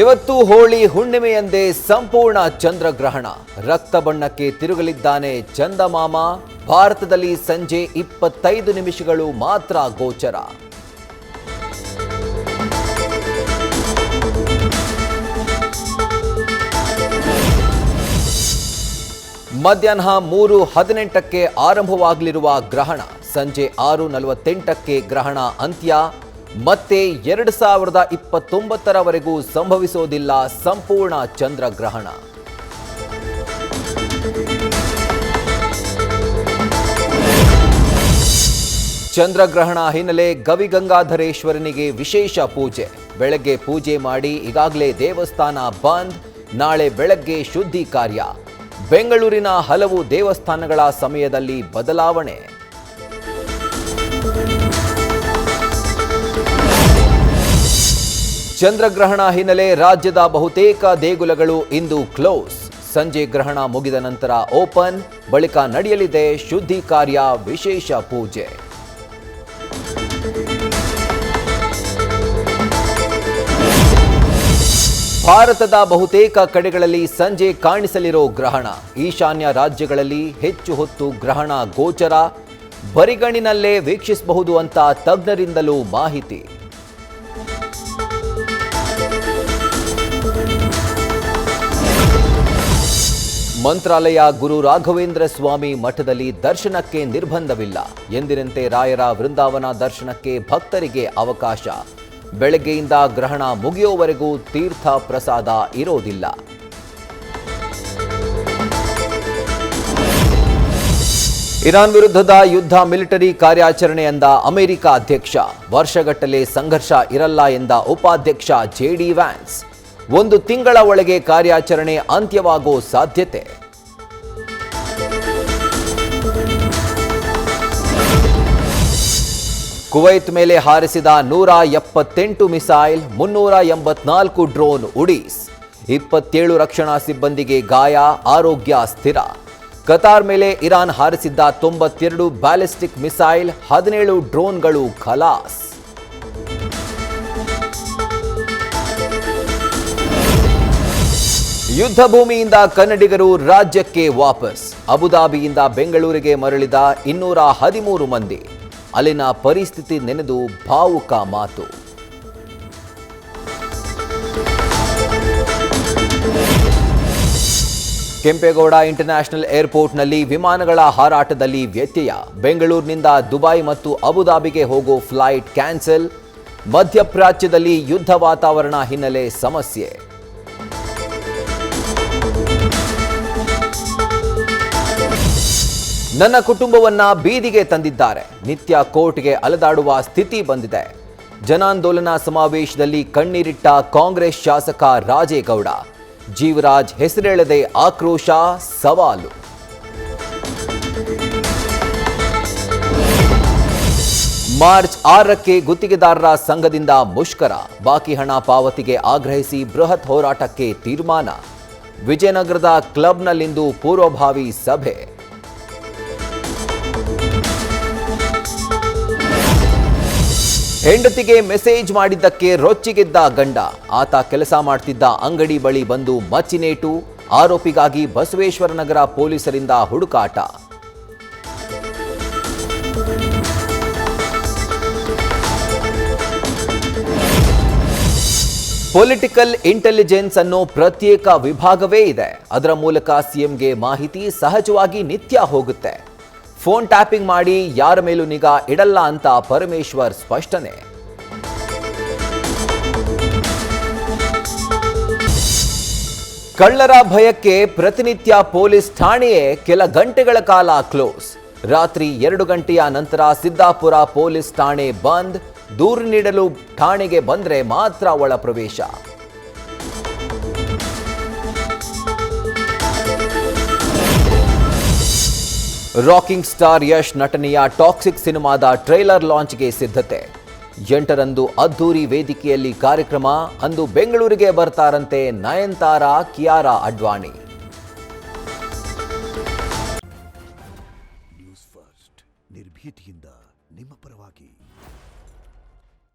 ಇವತ್ತು ಹೋಳಿ ಹುಣ್ಣಿಮೆಯಂದೇ ಸಂಪೂರ್ಣ ಚಂದ್ರಗ್ರಹಣ. ರಕ್ತ ಬಣ್ಣಕ್ಕೆ ತಿರುಗಲಿದ್ದಾನೆ ಚಂದಮಾಮ. ಭಾರತದಲ್ಲಿ ಸಂಜೆ 25 ನಿಮಿಷಗಳು ಮಾತ್ರ ಗೋಚರ. ಮಧ್ಯಾಹ್ನ 3:18ಕ್ಕೆ ಆರಂಭವಾಗಲಿರುವ ಗ್ರಹಣ ಸಂಜೆ 6:48ಕ್ಕೆ ಗ್ರಹಣ ಅಂತ್ಯ. ಮತ್ತೆ 2029ರವರೆಗೂ ಸಂಭವಿಸೋದಿಲ್ಲ ಸಂಪೂರ್ಣ ಚಂದ್ರಗ್ರಹಣ. ಚಂದ್ರಗ್ರಹಣ ಹಿನ್ನೆಲೆ ಗವಿಗಂಗಾಧರೇಶ್ವರನಿಗೆ ವಿಶೇಷ ಪೂಜೆ. ಬೆಳಗ್ಗೆ ಪೂಜೆ ಮಾಡಿ ಈಗಾಗಲೇ ದೇವಸ್ಥಾನ ಬಂದ್. ನಾಳೆ ಬೆಳಗ್ಗೆ ಶುದ್ಧಿ ಕಾರ್ಯ. ಬೆಂಗಳೂರಿನ ಹಲವು ದೇವಸ್ಥಾನಗಳ ಸಮಯದಲ್ಲಿ ಬದಲಾವಣೆ. ಚಂದ್ರಗ್ರಹಣ ಹಿನ್ನೆಲೆ ರಾಜ್ಯದ ಬಹುತೇಕ ದೇಗುಲಗಳು ಇಂದು ಕ್ಲೋಸ್. ಸಂಜೆ ಗ್ರಹಣ ಮುಗಿದ ನಂತರ ಓಪನ್. ಬಳಿಕ ನಡೆಯಲಿದೆ ಶುದ್ಧಿ ಕಾರ್ಯ, ವಿಶೇಷ ಪೂಜೆ. ಭಾರತದ ಬಹುತೇಕ ಕಡೆಗಳಲ್ಲಿ ಸಂಜೆ ಕಾಣಿಸಲಿರೋ ಗ್ರಹಣ. ಈಶಾನ್ಯ ರಾಜ್ಯಗಳಲ್ಲಿ ಹೆಚ್ಚು ಹೊತ್ತು ಗ್ರಹಣ ಗೋಚರ. ಬರಿಗಣ್ಣಿನಲ್ಲೇ ವೀಕ್ಷಿಸಬಹುದು ಅಂತ ತಜ್ಞರಿಂದಲೂ ಮಾಹಿತಿ. ಮಂತ್ರಾಲಯ ಗುರು ರಾಘವೇಂದ್ರ ಸ್ವಾಮಿ ಮಠದಲ್ಲಿ ದರ್ಶನಕ್ಕೆ ನಿರ್ಬಂಧವಿಲ್ಲ. ಎಂದಿನಂತೆ ರಾಯರ ವೃಂದಾವನ ದರ್ಶನಕ್ಕೆ ಭಕ್ತರಿಗೆ ಅವಕಾಶ. ಬೆಳಗ್ಗೆಯಿಂದ ಗ್ರಹಣ ಮುಗಿಯುವವರೆಗೂ ತೀರ್ಥ ಪ್ರಸಾದ ಇರೋದಿಲ್ಲ. ಇರಾನ್ ವಿರುದ್ಧದ ಯುದ್ಧ ಮಿಲಿಟರಿ ಕಾರ್ಯಾಚರಣೆ ಎಂದ ಅಮೆರಿಕ ಅಧ್ಯಕ್ಷ. ವರ್ಷಗಟ್ಟಲೆ ಸಂಘರ್ಷ ಇರಲ್ಲ ಎಂದ ಉಪಾಧ್ಯಕ್ಷ ಜೆಡಿ ವ್ಯಾನ್ಸ್. 1 ತಿಂಗಳ ಒಳಗೆ ಕಾರ್ಯಾಚರಣೆ ಅಂತ್ಯವಾಗೋ ಸಾಧ್ಯತೆ. ಕುವೈತ್ ಮೇಲೆ ಹಾರಿಸಿದ 178 ಮಿಸೈಲ್, 384 ಡ್ರೋನ್ ಉಡೀಸ್. 27 ರಕ್ಷಣಾ ಸಿಬ್ಬಂದಿಗೆ ಗಾಯ, ಆರೋಗ್ಯ ಸ್ಥಿರ. ಕತಾರ್ ಮೇಲೆ ಇರಾನ್ ಹಾರಿಸಿದ್ದ 92 ಬ್ಯಾಲಿಸ್ಟಿಕ್ ಮಿಸೈಲ್, 17 ಡ್ರೋನ್ಗಳು ಖಲಾಸ್. ಯುದ್ಧ ಭೂಮಿಯಿಂದ ಕನ್ನಡಿಗರು ರಾಜ್ಯಕ್ಕೆ ವಾಪಸ್. ಅಬುದಾಬಿಯಿಂದ ಬೆಂಗಳೂರಿಗೆ ಮರಳಿದ 213 ಮಂದಿ. ಅಲ್ಲಿನ ಪರಿಸ್ಥಿತಿ ನೆನೆದು ಭಾವುಕ ಮಾತು. ಕೆಂಪೇಗೌಡ ಇಂಟರ್ನ್ಯಾಷನಲ್ ಏರ್ಪೋರ್ಟ್ನಲ್ಲಿ ವಿಮಾನಗಳ ಹಾರಾಟದಲ್ಲಿ ವ್ಯತ್ಯಯ. ಬೆಂಗಳೂರಿನಿಂದ ದುಬೈ ಮತ್ತು ಅಬುದಾಬಿಗೆ ಹೋಗೋ ಫ್ಲೈಟ್ ಕ್ಯಾನ್ಸಲ್. ಮಧ್ಯಪ್ರಾಚ್ಯದಲ್ಲಿ ಯುದ್ಧ ವಾತಾವರಣ ಹಿನ್ನೆಲೆ ಸಮಸ್ಯೆ. ನನ್ನ ಕುಟುಂಬವನ್ನ ಬೀದಿಗೆ ತಂದಿದ್ದಾರೆ. ನಿತ್ಯ ಕೋರ್ಟ್ಗೆ ಅಲೆದಾಡುವ ಸ್ಥಿತಿ ಬಂದಿದೆ. ಜನಾಂದೋಲನ ಸಮಾವೇಶದಲ್ಲಿ ಕಣ್ಣೀರಿಟ್ಟ ಕಾಂಗ್ರೆಸ್ ಶಾಸಕ ರಾಜೇಗೌಡ. ಜೀವರಾಜ್ ಹೆಸರೇಳದೆ ಆಕ್ರೋಶ, ಸವಾಲು. ಮಾರ್ಚ್ 6ಕ್ಕೆ ಗುತ್ತಿಗೆದಾರರ ಸಂಘದಿಂದ ಮುಷ್ಕರ. ಬಾಕಿ ಹಣ ಪಾವತಿಗೆ ಆಗ್ರಹಿಸಿ ಬೃಹತ್ ಹೋರಾಟಕ್ಕೆ ತೀರ್ಮಾನ. ವಿಜಯನಗರದ ಕ್ಲಬ್ನಲ್ಲಿಂದು ಪೂರ್ವಭಾವಿ ಸಭೆ. ಹೆಂಡತಿಗೆ ಮೆಸೇಜ್ ಮಾಡಿದ್ದಕ್ಕೆ ರೊಚ್ಚಿಗೆದ್ದ ಗಂಡ. ಆತ ಕೆಲಸ ಮಾಡ್ತಿದ್ದ ಅಂಗಡಿ ಬಳಿ ಬಂದು ಮಚ್ಚಿನೇಟು. ಆರೋಪಿಗಾಗಿ ಬಸವೇಶ್ವರನಗರ ಪೊಲೀಸರಿಂದ ಹುಡುಕಾಟ. ಪೊಲಿಟಿಕಲ್ ಇಂಟೆಲಿಜೆನ್ಸ್ ಅನ್ನೋ ಪ್ರತ್ಯೇಕ ವಿಭಾಗವೇ ಇದೆ. ಅದರ ಮೂಲಕ ಸಿಎಂಗೆ ಮಾಹಿತಿ ಸಹಜವಾಗಿ ನಿತ್ಯ ಹೋಗುತ್ತೆ. ಫೋನ್ ಟ್ಯಾಪಿಂಗ್ ಮಾಡಿ ಯಾರ ಮೇಲೂ ನಿಗಾ ಇಡಲ್ಲ ಅಂತ ಪರಮೇಶ್ವರ್ ಸ್ಪಷ್ಟನೆ. ಕಳ್ಳರ ಭಯಕ್ಕೆ ಪ್ರತಿನಿತ್ಯ ಪೊಲೀಸ್ ಠಾಣೆಯೇ ಕೆಲ ಗಂಟೆಗಳ ಕಾಲ ಕ್ಲೋಸ್. ರಾತ್ರಿ 2 ಗಂಟೆಯ ನಂತರ ಸಿದ್ದಾಪುರ ಪೊಲೀಸ್ ಠಾಣೆ ಬಂದ್. ದೂರು ನೀಡಲು ಠಾಣೆಗೆ ಬಂದ್ರೆ ಮಾತ್ರ ಒಳ ಪ್ರವೇಶ. ರಾಕಿಂಗ್ ಸ್ಟಾರ್ ಯಶ್ ನಟನೆಯ ಟಾಕ್ಸಿಕ್ ಸಿನಿಮಾದ ಟ್ರೈಲರ್ ಲಾಂಚ್ಗೆ ಸಿದ್ಧತೆ. 8ರಂದು ಅದ್ದೂರಿ ವೇದಿಕೆಯಲ್ಲಿ ಕಾರ್ಯಕ್ರಮ. ಅಂದು ಬೆಂಗಳೂರಿಗೆ ಬರ್ತಾರಂತೆ ನಯನತಾರಾ, ಕಿಯಾರಾ ಅಡ್ವಾಣಿ.